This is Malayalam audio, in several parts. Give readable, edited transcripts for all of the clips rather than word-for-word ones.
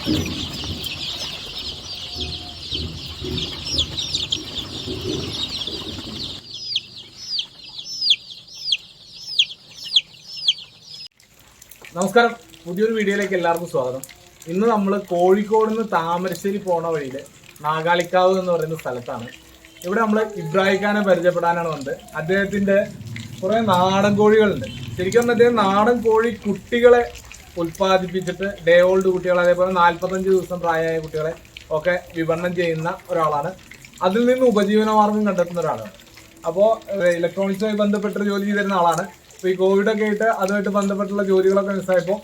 നമസ്കാരം, പുതിയൊരു വീഡിയോയിലേക്ക് എല്ലാവർക്കും സ്വാഗതം. ഇന്ന് നമ്മൾ കോഴിക്കോട് നിന്ന് താമരശ്ശേരി പോണ വഴിയിൽ നാഗാളിക്കാവ് എന്ന് പറയുന്ന സ്ഥലത്താണ്. ഇവിടെ നമ്മൾ ഇബ്രാഹിഖാനെ പരിചയപ്പെടാനാണ് വന്നത്. അദ്ദേഹത്തിൻ്റെ കുറേ നാടൻ കോഴികളുണ്ട്. ശരിക്കും അദ്ദേഹം നാടൻ കോഴി കുട്ടികളെ ഉൽപ്പാദിപ്പിച്ചിട്ട് ഡേ ഓൾഡ് കുട്ടികളെ, അതേപോലെ 45 ദിവസം പ്രായമായ കുട്ടികളെ ഒക്കെ വിപണനം ചെയ്യുന്ന ഒരാളാണ്. അതിൽ നിന്ന് ഉപജീവനമാർഗം കണ്ടെത്തുന്ന ഒരാളാണ്. അപ്പോൾ ഇലക്ട്രോണിക്സുമായി ബന്ധപ്പെട്ടൊരു ജോലി ചെയ്തിരുന്ന ആളാണ്. അപ്പോൾ ഈ കോവിഡൊക്കെ ആയിട്ട് അതുമായിട്ട് ബന്ധപ്പെട്ടുള്ള ജോലികളൊക്കെ മിസ്സായപ്പോൾ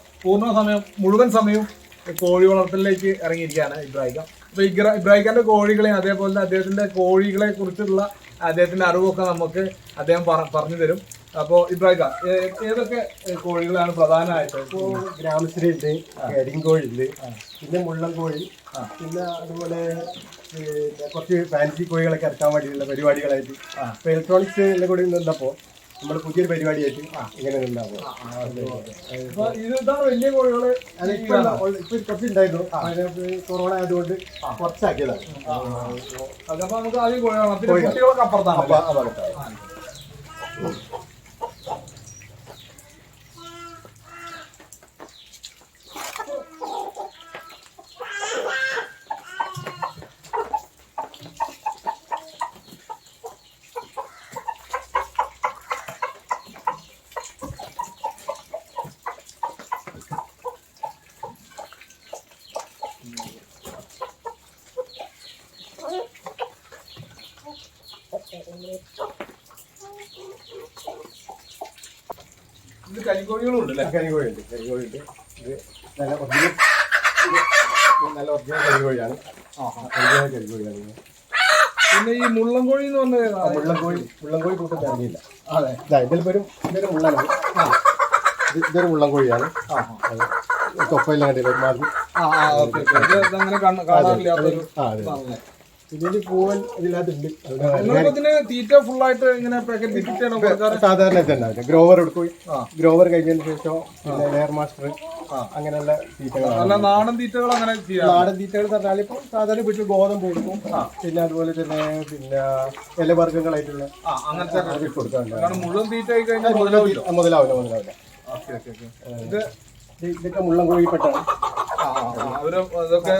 മുഴുവൻ സമയവും കോഴി വളർത്തലിലേക്ക് ഇറങ്ങിയിരിക്കുകയാണ് ഇബ്രാഹിം. അപ്പോൾ ഇബ്രാഹിഖാന്റെ കോഴികളെയും അതേപോലെ അദ്ദേഹത്തിന്റെ കോഴികളെ കുറിച്ചുള്ള അദ്ദേഹത്തിന്റെ അറിവൊക്കെ നമുക്ക് അദ്ദേഹം പറഞ്ഞു തരും. അപ്പോൾ ഇബ്രാഹിം, ഏതൊക്കെ കോഴികളാണ് പ്രധാനമായിട്ട്? ഇപ്പോൾ ഗ്രാമശ്രീ ഉണ്ട്, കരിങ്കോഴി ഉണ്ട്, പിന്നെ മുള്ളൻ കോഴി, പിന്നെ അതുപോലെ കുറച്ച് ഫാൻസി കോഴികളൊക്കെ ഇറക്കാൻ വേണ്ടിയിട്ടുള്ള പരിപാടികളായിട്ട് ഇപ്പോൾ ഇലക്ട്രോണിക്സ് എല്ലാം കൂടി നിന്നപ്പോൾ നമ്മൾ പുതിയൊരു പരിപാടിയായിട്ട് ഇങ്ങനെ ഉണ്ടാവും. ഇതാണ് വലിയ കോഴികള്. ഇപ്പൊ കുറച്ചുണ്ടായിരുന്നു, കൊറോണ ആയതുകൊണ്ട് കുറച്ചാക്കിയതാണ്. അതപ്പോ നമുക്ക് ആദ്യം കുട്ടികളൊക്കെ അപ്പുറത്താണ്. ഇത് കരിക്കോഴികളും ഉണ്ട്. കരിക്കോഴിയുണ്ട്. ഇത് നല്ല ഒറിജിനൽ കരിക്കോഴിയാണ്. കരിക്കോഴിയാണ്. പിന്നെ ഈ മുള്ളൻകോഴി എന്ന് പറഞ്ഞത് മുള്ളൻകോഴി കൂട്ടത്തിൽ ഇറങ്ങിയില്ല. അതെ, ഇതൊരു മുള്ളനാണ്. ഇതൊരു മുള്ളൻകോഴിയാണ്. തൊപ്പയിലും കണ്ടില്ല ഒരുമാതിരി. ഇതിന് പൂവൻ ഇതിനകത്തുണ്ട്. തീറ്റ ഫുള്ളായിട്ട് ഇങ്ങനെ സാധാരണ തന്നെ ഗ്രോവർ എടുക്കും. ഗ്രോവർ കഴിഞ്ഞതിന് ശേഷം പിന്നെ ലെയർ മാസ്റ്റർ അങ്ങനെയുള്ള തീറ്റകളാണ്. നാടൻ തീറ്റകൾ അങ്ങനെ നാടൻ തീറ്റകൾ പറഞ്ഞാൽ ഇപ്പൊ സാധാരണ വീട്ടിൽ ഗോതമ്പ് കൊടുക്കും. പിന്നെ അതുപോലെ തന്നെ പിന്നെ ഇലവർഗ്ഗങ്ങളായിട്ടുള്ള അങ്ങനത്തെ കൊടുക്കാറുണ്ട്. മുഴുവൻ തീറ്റ മുതലാവില്ല. ഇതൊക്കെ മുള്ളൻ കോഴിപ്പെട്ടാണ്. ഇതൊക്കെ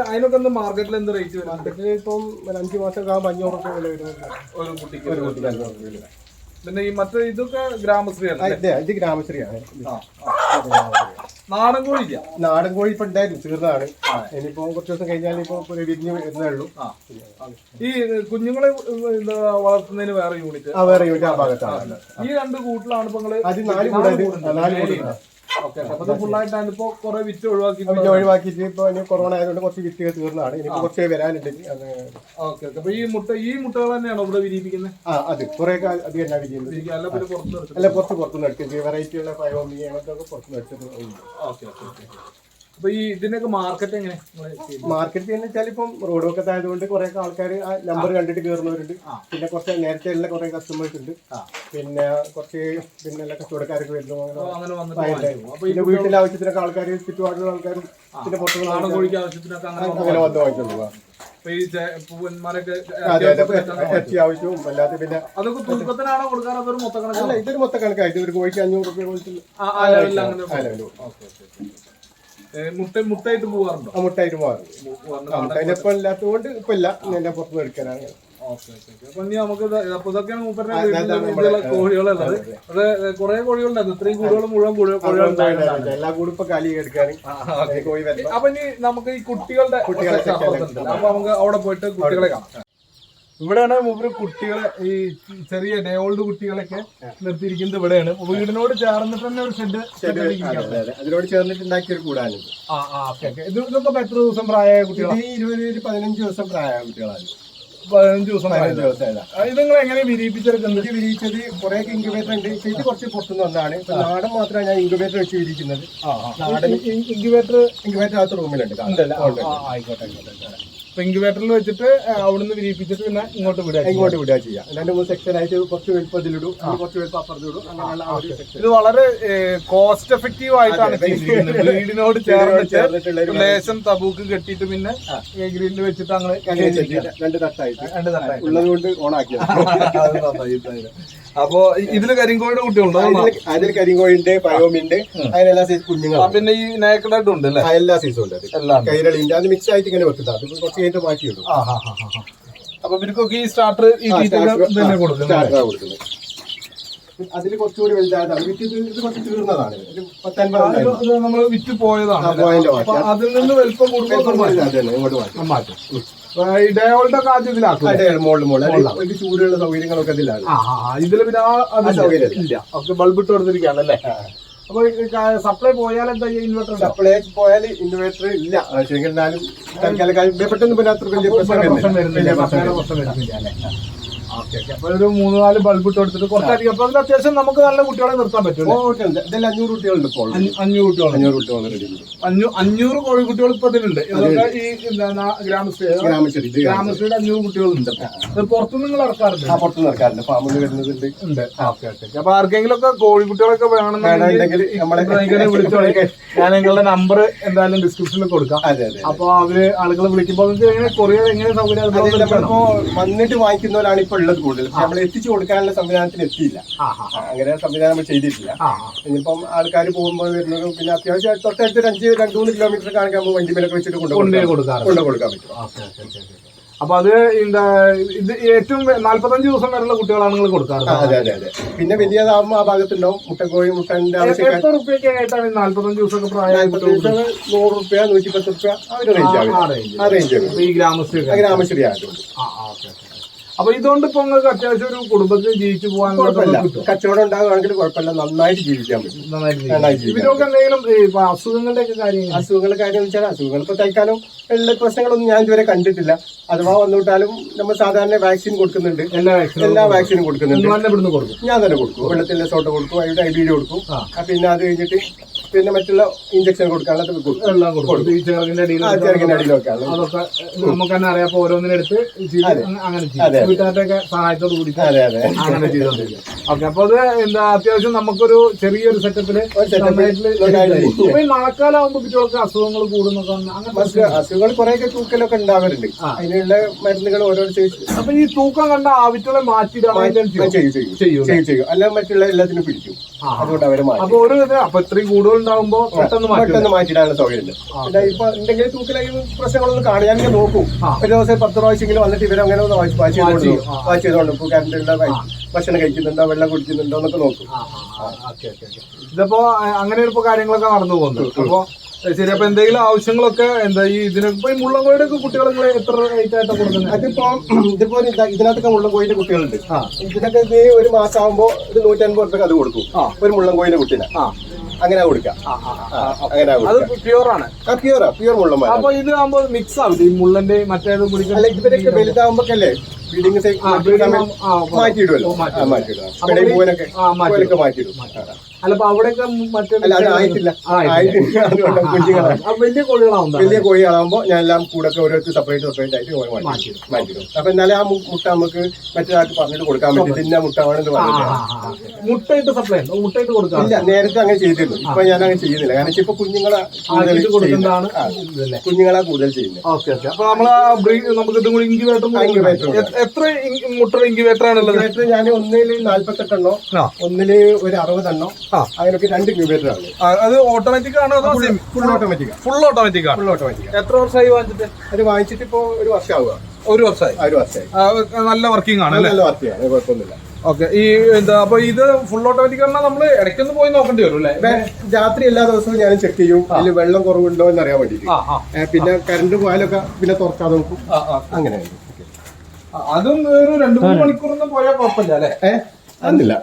അതിനൊക്കെ മാർക്കറ്റിൽ എന്ത് റേറ്റ് വരും? മാർക്കറ്റിൽ ഇപ്പം 5 മാസം ആകുമ്പോൾ 500 രൂപ വില വരും ഒരു കുട്ടിക്ക്. പിന്നെ ഈ മറ്റേ ഇതൊക്കെ ഗ്രാമശ്രീ അല്ലേ? ഇത് ഗ്രാമശ്രീയാണ്. നാടൻ കോഴി ഇല്ല. നാടൻ കോഴി ഇപ്പൊ ഉണ്ടായിരുന്നു, തീർന്നതാണ്. ഇനിയിപ്പോ കുറച്ച് ദിവസം കഴിഞ്ഞാൽ ഇപ്പൊ വിരിഞ്ഞ് വരുന്നേ ഉള്ളൂ. ഈ കുഞ്ഞുങ്ങളെ വളർത്തുന്നതിന് വേറെ യൂണിറ്റ്? വേറെ യൂണിറ്റ് ആ ഭാഗത്താണ്. ഈ 2 കൂട്ടിലാണ് ഇപ്പൊ അത് 4 കൂടെ. ഫുള്ളായിട്ടാണ് ഇപ്പൊ കുറെ വിറ്റ് ഒഴിവാക്കിയിട്ട് ഇപ്പൊ കൊറോണ ആയതുകൊണ്ട് കുറച്ച് വിറ്റുകൾ തീർന്നതാണ്. ഇനിയിപ്പോ കുറച്ച് വരാനുണ്ട്. അപ്പൊ ഈ മുട്ടകൾ തന്നെയാണോ ഇവിടെ വിരിയിപ്പിക്കുന്നത്? അത് കുറെ അധികം തന്നെ വിരിയുന്നത്. അല്ല, പുറത്തുനിന്ന് എടുക്കുന്നത്. വെറൈറ്റി ഉള്ള പയോമി അങ്ങനത്തെ പുറത്തുനിന്ന് എടുത്തത്. അപ്പൊ ഈ ഇതിനൊക്കെ മാർക്കറ്റ് എങ്ങനെ? മാർക്കറ്റ് എന്ന് വെച്ചാൽ ഇപ്പം റോഡ് വക്കത്ത് ആയതുകൊണ്ട് കുറെ ആൾക്കാർ ആ നമ്പർ കണ്ടിട്ട് കയറുന്നവരുണ്ട്. പിന്നെ കുറച്ച് നേരത്തെ ഉള്ള കുറെ കസ്റ്റമേഴ്സ് ഉണ്ട്. പിന്നെ കുറച്ച് പിന്നെ എല്ലാ കച്ചവടക്കാരൊക്കെ വരുന്നു. പിന്നെ വീട്ടിലെ ആവശ്യത്തിനൊക്കെ ആൾക്കാർ, ചുറ്റുപാടുള്ള ആൾക്കാരും പിന്നെ പുറത്തുനിന്ന് കോഴിക്ക് ആവശ്യത്തിനൊക്കെ അങ്ങനെ വന്ന് വാങ്ങിച്ചോളൂ. ഇറച്ചി ആവശ്യവും അല്ലാതെ പിന്നെ അതൊക്കെ തൂക്കത്തിനാണോ കൊടുക്കാറ്? അതൊരു മൊത്തക്കണക്കല്ല, ഇതൊരു മൊത്തക്കണക്കായിട്ട് ഒരു കോഴിക്ക് 500 രൂപ കൊടുത്തില്ല. മുട്ടായിട്ട് പോകാറുണ്ടോ? മുട്ടായിട്ട് പോകാറുണ്ട്. അതിനിപ്പം ഇല്ലാത്തതുകൊണ്ട് ഇപ്പൊ ഇല്ല, എന്നെ പുറത്തുനിന്ന് എടുക്കാനാണ്. അപ്പൊ നമുക്ക് ഇതൊക്കെയാണ് കോഴികളുള്ളത്. അത് കുറെ കോഴികളുണ്ടായിരുന്നു. ഇത്രയും കൂടുതൽ മുഴുവൻ കോഴികളുണ്ടായിരുന്നു. എല്ലാ കൂടും ഇപ്പൊ കാലി എടുക്കാൻ. അപ്പൊ ഇനി നമുക്ക് ഈ കുട്ടികളുടെ അപ്പൊ നമുക്ക് അവിടെ പോയിട്ട് കുട്ടികളെ കാണാം. ഇവിടെയാണ് മൂപ്പര് കുട്ടികളെ, ഈ ചെറിയ ഡേ ഓൾഡ് കുട്ടികളൊക്കെ നിർത്തിയിരിക്കുന്നത് ഇവിടെയാണ്. വീടിനോട് ചേർന്നിട്ട് തന്നെ ഒരു ഷെഡ് അതിനോട് ചേർന്നിട്ട് ഉണ്ടാക്കിയ ഒരു കൂടാണ്. ഇതൊക്കെ എത്ര ദിവസം പ്രായമായ കുട്ടികളാണ്? 15 ദിവസം പ്രായമായ കുട്ടികളാണ്. 15 ദിവസം. ഇത് നിങ്ങൾ എങ്ങനെ വിരിയിപ്പിച്ചെടുക്കുന്നത്? വിരിയിച്ചത് കുറെ ഇൻക്യുബേറ്റർ ഉണ്ട്. ഇത് കുറച്ച് പുറത്തുനിന്ന് വന്നതാണ്. നാടൻ മാത്രമാണ് ഞാൻ ഇൻക്യുബേറ്റർ വെച്ച് വിരിക്കുന്നത്. ഇൻക്യുബേറ്റർ അകത്ത് റൂമിലുണ്ട്. ആയിക്കോട്ടെ. ഇൻക്യുബേറ്ററിൽ വെച്ചിട്ട് അവിടുന്ന് വിരിയിപ്പിച്ചിട്ട് പിന്നെ ഇങ്ങോട്ട് വിടുക ചെയ്യാം. 2-3 സെക്ഷൻ ആയിട്ട് കുറച്ച് വലുപ്പത്തിലിടും, കുറച്ച് വലുപ്പം അപ്പുറത്തിടും. ഇത് വളരെ കോസ്റ്റ് എഫക്റ്റീവ് ആയിട്ടാണ് ചെയ്തിരിക്കുന്നത്. ബ്രീഡിനോട് ചേർന്നിട്ടുള്ള ലേശം തബൂക്ക് കെട്ടിയിട്ട് പിന്നെ ഗ്രില്ല് വെച്ചിട്ട് അങ്ങനെ 2 തട്ടായിട്ട് ഉള്ളത് കൊണ്ട് ഓണാക്കിയത്. അപ്പൊ ഇതില് കരിങ്കോഴിയുടെ കുട്ടികളുണ്ടോ? അതിൽ കരിങ്കോഴിന്റെ പയോമിന്റെ അതിനെല്ലാ സൈസ് കുഞ്ഞുങ്ങൾ. പിന്നെ ഈ നേക്കഡായിട്ടും ഉണ്ട് അല്ലേ? എല്ലാ സൈസും ഉണ്ട്. കൈരളിന്റെ അത് മിക്സ് ആയിട്ട് ഇങ്ങനെ വെക്കുന്നത്. അത് കുറച്ച് കഴിഞ്ഞിട്ട് മാറ്റിയിടും. അപ്പൊ ഇവർക്കൊക്കെ ഈ സ്റ്റാർട്ടർ തന്നെ കൊടുക്കുന്നത്. അതിൽ കുറച്ചുകൂടി വലുതായത് ഇത് കുറച്ച് തീർന്നതാണ്. 10-50 നമ്മൾ വിറ്റ് പോയതാണ്. അതിൽ നിന്ന് വലുപ്പം കൂടുമ്പോൾ മാറ്റും. ഡയോളിന്റെ ആദ്യം ഇതിലാക്കും. ചൂടുള്ള സൗകര്യങ്ങളൊക്കെ ഇതിലാണ്. ഇതില് പിന്നെ സൗകര്യം ഇല്ല. ഒക്കെ ബൾബ് ഇട്ട് കൊടുത്തിരിക്കുകയാണ് അല്ലേ? അപ്പൊ സപ്ലൈ പോയാൽ എന്താ ഇൻവെർട്ടർ? സപ്ലൈ പോയാൽ ഇൻവെർട്ടർ ഇല്ല. എന്നാലും പെട്ടെന്ന് പിന്നെ അത്ര വലിയ പ്രശ്നം വരുന്നില്ല. അപ്പൊ ഒരു 3-4 ബൾബ് ഇട്ട് കൊടുത്തിട്ട് കുറച്ചധികം. അപ്പൊ അതിന് അത്യാവശ്യം നമുക്ക് നല്ല കുട്ടികളെ നിർത്താൻ പറ്റും. ഇതെല്ലാം 500 കുട്ടികളുണ്ട് ഇപ്പോൾ. 500 കോഴിക്കുട്ടികൾ ഇപ്പൊ ഇതിലുണ്ട്. ഈ ഗ്രാമശ്രീയുടെ 500 കുട്ടികളുണ്ട്. പുറത്തുനിന്ന് നിങ്ങൾ ഇറക്കാറുണ്ട്? പുറത്തുനിന്ന് ഇറക്കാറുണ്ട്. ഫാമിൽ വരുന്നതുണ്ട്. അപ്പൊ ആർക്കെങ്കിലും ഒക്കെ കോഴിക്കുട്ടികളൊക്കെ വേണമെന്നുണ്ടെങ്കിൽ വിളിച്ചോളി. ഞാൻ നിങ്ങളുടെ നമ്പർ എന്തായാലും ഡിസ്ക്രിപ്ഷനിൽ കൊടുക്കാം. അപ്പൊ അവര് ആളുകളെ വിളിക്കുമ്പോൾ കൊറിയർ എങ്ങനെ സൗകര്യം വന്നിട്ട് വാങ്ങിക്കുന്നവരാണ് ഇപ്പൊ ഉള്ളത് കൂടുതൽ. നമ്മൾ എത്തിച്ചു കൊടുക്കാനുള്ള സംവിധാനത്തിന് എത്തിയില്ല. അങ്ങനെ സംവിധാനം നമ്മൾ ചെയ്തിട്ടില്ല. ഇനിയിപ്പം ആൾക്കാർ പോകുമ്പോൾ വരുന്നതും പിന്നെ അത്യാവശ്യം തൊട്ടടുത്ത് 2-3 കിലോമീറ്റർ കാണിക്കുമ്പോൾ വണ്ടി മേലൊക്കെ വെച്ചിട്ട് കൊണ്ടുകൊടുക്കാൻ പറ്റും. അപ്പൊ അത് ഇത് ഏറ്റവും 45 ദിവസം വരെയുള്ള കുട്ടികളാണ് നിങ്ങൾ കൊടുക്കാറ്? അതെ. പിന്നെ വലിയതാകുമ്പോ ആ ഭാഗത്തുണ്ടാവും മുട്ടക്കോഴി. മുട്ടന്റെ ആവശ്യം എത്ര റുപ്യൊക്കെയായിട്ടാണ് 45 ദിവസമൊക്കെ പ്രായം? 100 രൂപ 110 രൂപ ആ ഒരു റേഞ്ച്. ഈ ഗ്രാമശ്രീ ആയതുകൊണ്ട്. അപ്പൊ ഇതുകൊണ്ട് ഇപ്പൊ നിങ്ങൾക്ക് അത്യാവശ്യം ഒരു കുടുംബത്തിൽ ജീവിച്ചു പോകാൻ കച്ചവടം ഉണ്ടാകുകയാണെങ്കിൽ കുഴപ്പമില്ല. നന്നായിട്ട് ജീവിക്കാൻ പറ്റും. ഇവരൊക്കെ എന്തെങ്കിലും അസുഖങ്ങളുടെ അസുഖങ്ങളുടെ കാര്യം വെച്ചാൽ അസുഖങ്ങൾ ഇപ്പൊ തൽക്കാലം ഉള്ള പ്രശ്നങ്ങളൊന്നും ഞാൻ ഇതുവരെ കണ്ടിട്ടില്ല. അഥവാ വന്നുവിട്ടാലും നമ്മൾ സാധാരണ വാക്സിൻ കൊടുക്കുന്നുണ്ട്. എല്ലാ വാക്സിനും കൊടുക്കുന്നുണ്ട്. ഞാൻ തന്നെ കൊടുക്കും. വെള്ളത്തിന്റെ സോട്ട കൊടുക്കും, അതിന്റെ IBD കൊടുക്കും. പിന്നെ അത് കഴിഞ്ഞിട്ട് പിന്നെ മറ്റുള്ള ഇഞ്ചക്ഷൻ കൊടുക്കാനുള്ളത് കൊടുക്കും. ചെറുകിന്റെ അടിയിലൊക്കെ അതൊക്കെ നമുക്ക് തന്നെ അറിയാം. ഓരോന്നിനെടുത്ത് അങ്ങനെ വീട്ടുകാരുടെയൊക്കെ സഹായത്തോട് കൂടി അങ്ങനെ ചെയ്തോണ്ടിരിക്കും. ഓക്കെ. അപ്പൊ അത് എന്താ അത്യാവശ്യം നമുക്കൊരു ചെറിയൊരു സെറ്റപ്പില് മഴക്കാലാവുമ്പോ കുട്ടികൾക്ക് അസുഖങ്ങൾ കൂടുന്നൊക്കെ അസുഖങ്ങൾ കുറെയൊക്കെ തൂക്കലൊക്കെ ഉണ്ടാവാറുണ്ട്. അതിനുള്ള മരുന്നുകൾ ഓരോ സൈസ്. അപ്പൊ ഈ തൂക്കം കണ്ട ആവിറ്റുകളെ ചെയ്യും. അല്ല മറ്റുള്ള എല്ലാത്തിനും പിടിക്കും. അതുകൊണ്ട് അവരെ അപ്പൊ ഒരു അപ്പൊ ഇത്രയും കൂടുതൽ ഉണ്ടാവുമ്പോ പെട്ടെന്ന് മാറ്റിയിടാനുള്ള സൗകര്യം. പിന്നെ ഇപ്പൊ എന്തെങ്കിലും തൂക്കലായി പ്രശ്നങ്ങളൊന്നും കാണും. ഞാനിങ്ങനെ നോക്കും. ഒരു ദിവസം 10 പ്രാവശ്യമെങ്കിലും വന്നിട്ട് ഇവരങ്ങനെ ഒന്ന് വാച്ച് ചെയ്തോണ്ട് ഇപ്പൊ കറണ്ടുള്ള ഭക്ഷണം കഴിക്കുന്നുണ്ടോ, വെള്ളം കുടിക്കുന്നുണ്ടോ എന്നൊക്കെ നോക്കും. ഇതിപ്പോ അങ്ങനെ ഇപ്പൊ കാര്യങ്ങളൊക്കെ നടന്നു പോകുന്നു. അപ്പൊ ശരി. അപ്പൊ എന്തെങ്കിലും ആവശ്യങ്ങളൊക്കെ എന്താ ഈ ഇതിനൊക്കെ മുള്ളൻകോഴിയുടെ ഒക്കെ കുട്ടികളെ എത്ര റേറ്റ് ആയിട്ടാണ് കൊടുക്കുന്നത്? ഇതിപ്പോ ഇതിനകത്തൊക്കെ മുള്ളൻകോഴിന്റെ കുട്ടികളുണ്ട്. ഇതിനൊക്കെ ഒരു മാസം ആകുമ്പോ ഒരു 150 രൂപ അത് കൊടുക്കും ഒരു മുള്ളൻകോഴിന്റെ കുട്ടീനെ. അങ്ങനെ കൊടുക്കാം. പ്യൂറാണ്. പ്യൂർ മുള്ളന്മാർ. അപ്പൊ ഇത് ആകുമ്പോ മിക്സ് ആവില്ല ഈ മുള്ളന്റെ മറ്റേത് കുടിക്കാൻ? ഇവരൊക്കെ വലുതാകുമ്പോഴല്ലേ മാറ്റിയിടുമല്ലോ. മാറ്റിയിടും. അല്ല അപ്പൊ അവിടെയൊക്കെ ആയിട്ടില്ല. വലിയ കോഴികളാവുമ്പോ വലിയ കോഴികളാകുമ്പോ ഞാൻ എല്ലാം കൂടെ ഓരോരുത്തർ സെപ്പറേറ്റ് ആയിട്ട് മാറ്റിയിടും. അപ്പൊ എന്നാലും ആ മുട്ട നമുക്ക് മറ്റൊരാൾക്ക് പറഞ്ഞിട്ട് കൊടുക്കാൻ പറ്റും. ഇന്ന മുട്ട വേണമെന്ന് പറഞ്ഞിട്ട് മുട്ടയിട്ട് സപ്ലൈ മുട്ടയിട്ട് കൊടുക്കാം. ഇല്ല, നേരത്തെ അങ്ങനെ ചെയ്തിരുന്നു. ഇപ്പൊ ഞാൻ അങ്ങനെ ചെയ്യുന്നില്ല. കാരണം ഇപ്പൊ കുഞ്ഞുങ്ങളെ കൂടുതൽ ചെയ്യുന്നത്. ഓക്കെ. അപ്പൊ നമുക്ക് ഇതും കൂടി ഇൻക്യുബേറ്റർ എത്ര മുട്ട ഇൻക്യുബേറ്റർ ആണുള്ളത്? ഞാൻ ഒന്നില് 48 എണ്ണോ, ഒന്നില് ഒരു 60 എണ്ണോ, അങ്ങനെയൊക്കെ 2 ഇൻക്യുബേറ്റർ ആണ്. അത് ഓട്ടോമാറ്റിക് ആണോ? Full automatic. Full automatic. എത്ര വർഷമായി വാങ്ങിച്ചിട്ട്? അത് വാങ്ങിച്ചിട്ട് ഇപ്പൊ 1 വർഷം ആവുക. 1 വർഷമായി. നല്ല വർക്കിംഗ് ആണ്. നല്ല വർക്കിംഗ് ആണ്, കുഴപ്പമൊന്നുമില്ല. ഓക്കെ. ഈ എന്താ അപ്പൊ ഇത് ഫുൾ ഓട്ടോമാറ്റിക് ആണെങ്കിൽ നമ്മള് ഇടയ്ക്കൊന്ന് പോയി നോക്കേണ്ടി വരും അല്ലേ? രാത്രി എല്ലാ ദിവസവും ഞാൻ ചെക്ക് ചെയ്യും. അതിൽ വെള്ളം കുറവുണ്ടോ എന്ന് അറിയാൻ വേണ്ടിട്ട്. പിന്നെ കറണ്ട് പോയാലൊക്കെ പിന്നെ തുറക്കാതെ നോക്കും. അങ്ങനെ അതും ഒരു 2-3 മണിക്കൂറൊന്നും പോയാൽ കുഴപ്പമില്ല അല്ലേ? അന്നില്ല.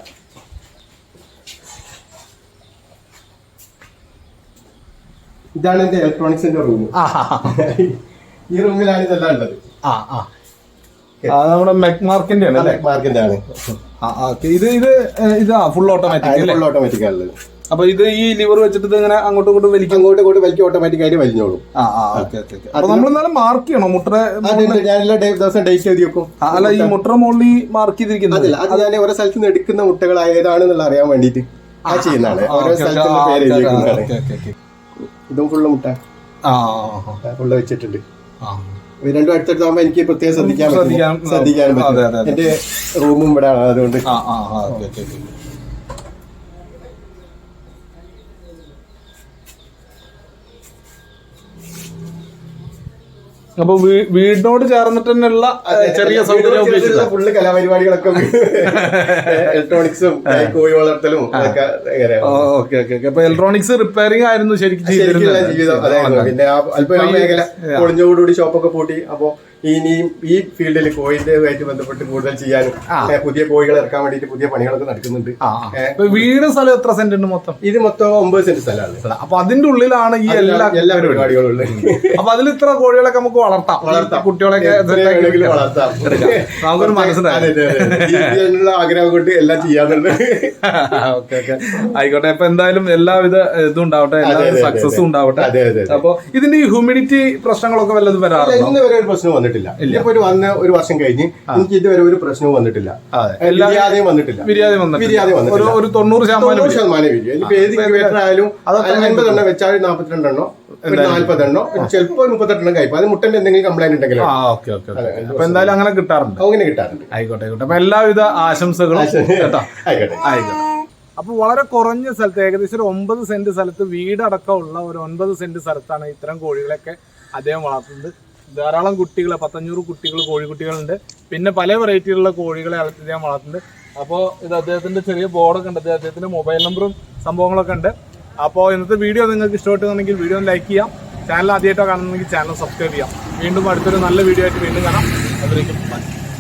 ഇതാണ് എന്റെ ഇലക്ട്രോണിക്സിന്റെ റൂം. ഈ റൂമിലാണ് ഇതെല്ലാം ഉള്ളത്. നമ്മുടെ മെക്മാർക്കിന്റെ ആണ്. മെക്മാർക്കിന്റെ ആണ്. ഇതാ ഫുൾ ഓട്ടോമാറ്റിക്. ഫുൾ ഓട്ടോമാറ്റിക് ആണുള്ളത്. അപ്പൊ ഇത് ഈ ലിവർ വെച്ചിട്ട് ഇങ്ങനെ അങ്ങോട്ടും ഇങ്ങോട്ടും വലിക്കും ഓട്ടോമാറ്റിക്കായിട്ട് വലിഞ്ഞോളും. അപ്പൊ നമ്മൾ എന്നാലും മാർക്ക് ചെയ്യണോ മുട്ട? ഞാൻ എല്ലാ ദിവസം ഡേറ്റ് എഴുതി വെക്കും. അല്ല, ഈ മുട്ട മുകളിൽ മാർക്ക് ചെയ്തിരിക്കുന്നത് അത് ഞാൻ ഓരോ സ്ഥലത്ത് നിന്ന് എടുക്കുന്ന മുട്ടകൾ ഏതാണെന്നുള്ള അറിയാൻ വേണ്ടിട്ട് ചെയ്യുന്നതാണ്. ഓരോ സ്ഥലത്തുള്ള പേര് എഴുതി വെക്കുന്നതാണ്. ഇതും ഫുള്ള് മുട്ട ഫുള്ള് വെച്ചിട്ടുണ്ട്. രണ്ടും അടുത്തടുത്താകുമ്പോ എനിക്ക് പ്രത്യേകം ശ്രദ്ധിക്കാൻ പറ്റും. എന്റെ റൂമും ഇവിടെ ആണ്, അതുകൊണ്ട്. അപ്പൊ വീടിനോട് ചേർന്നിട്ട് തന്നെയുള്ള ചെറിയ സൗകര്യം ഫുള്ള് കലാപരിപാടികളൊക്കെ ഇലക്ട്രോണിക്സും കോഴി വളർത്തലും. അപ്പൊ ഇലക്ട്രോണിക്സ് റിപ്പയറിംഗ് ആയിരുന്നു ശരിക്കും ജീവിതം. പിന്നെ അല്പം മേഖല പൊളിഞ്ഞോടുകൂടി ഷോപ്പൊക്കെ പൂട്ടി. അപ്പൊ ഇനിയും ഈ ഫീൽഡിൽ കോഴിയുമായിട്ട് ബന്ധപ്പെട്ട് കൂടുതൽ ചെയ്യാനും പുതിയ കോഴികൾ ഇറക്കാൻ വേണ്ടിട്ട് പുതിയ പണികളൊക്കെ നടക്കുന്നുണ്ട്. വീട് സ്ഥലം എത്ര സെന്റ് ഉണ്ട് മൊത്തം? ഇത് മൊത്തം 9 സെന്റ് സ്ഥലമാണ്. അപ്പൊ അതിന്റെ ഉള്ളിലാണ് ഈ എല്ലാ പരിപാടികളും ഉള്ളത്. അപ്പൊ അതിൽ ഇത്ര കോഴികളൊക്കെ നമുക്ക് വളർത്താം, കുട്ടികളൊക്കെ വളർത്താം. നമുക്കൊരു മനസ്സിലായി ആഗ്രഹം കൊണ്ട് എല്ലാം ചെയ്യാറുണ്ട്. ആയിക്കോട്ടെ. അപ്പൊ എന്തായാലും എല്ലാവിധ ഇതും ഉണ്ടാവട്ടെ, എല്ലാവിധ സക്സസും ഉണ്ടാവട്ടെ. അപ്പൊ ഇതിന്റെ ഈ ഹ്യൂമിഡിറ്റി പ്രശ്നങ്ങളൊക്കെ വല്ലതും വരാറുണ്ടോ? ഇന്ന് വരെ ഒരു പ്രശ്നം വന്നിട്ടില്ല. ഇപ്പൊ ഒരു വർഷം കഴിഞ്ഞ് എനിക്ക് ഇതുവരെ ഒരു പ്രശ്നവും വന്നിട്ടില്ല. വിരിയാതെയും വന്നിട്ടില്ല. ഒരു 90% വിരിയും. ഇനിയിപ്പോ ഏത് ഇൻക്യുബേറ്റർ ആയാലും 50 എണ്ണം വെച്ചാൽ 42 എണ്ണോ 40 എണ്ണോ ചിലപ്പോ 38 എണ്ണം കഴിക്കും. അത് മുട്ടന്റെ എന്തെങ്കിലും കംപ്ലൈന്റ് ഉണ്ടെങ്കിൽ അപ്പൊ എന്തായാലും അങ്ങനെ കിട്ടാറുണ്ട്. അങ്ങനെ കിട്ടാറുണ്ട്. ആയിക്കോട്ടെ. അപ്പൊ എല്ലാവിധ ആശംസകളും. ആയിക്കോട്ടെ. അപ്പൊ വളരെ കുറഞ്ഞ സ്ഥലത്ത്, ഏകദേശം ഒരു 9 സെന്റ് സ്ഥലത്ത്, വീടടക്കമുള്ള ഒരു 9 സെന്റ് സ്ഥലത്താണ് ഇത്തരം കോഴികളൊക്കെ അദ്ദേഹം വളർത്തുന്നത്. ധാരാളം കുട്ടികൾ, 100-500 കുട്ടികൾ, കോഴിക്കുട്ടികളുണ്ട്. പിന്നെ പല വെറൈറ്റിയിലുള്ള കോഴികളെ അദ്ദേഹം വളർത്തുന്നുണ്ട്. അപ്പോൾ ഇത് അദ്ദേഹത്തിന്റെ ചെറിയ ബോർഡൊക്കെ ഉണ്ട്, അദ്ദേഹത്തിന്റെ മൊബൈൽ നമ്പറും സംഭവങ്ങളൊക്കെ ഉണ്ട്. അപ്പോൾ ഇന്നത്തെ വീഡിയോ നിങ്ങൾക്ക് ഇഷ്ടപ്പെട്ടുണ്ടെങ്കിൽ വീഡിയോ ലൈക്ക് ചെയ്യാം. ചാനൽ ആദ്യമായിട്ടോ കാണുന്നെങ്കിൽ ചാനൽ സബ്സ്ക്രൈബ് ചെയ്യാം. വീണ്ടും അടുത്തൊരു നല്ല വീഡിയോ ആയിട്ട് വീണ്ടും കാണാം. അതിലേക്കും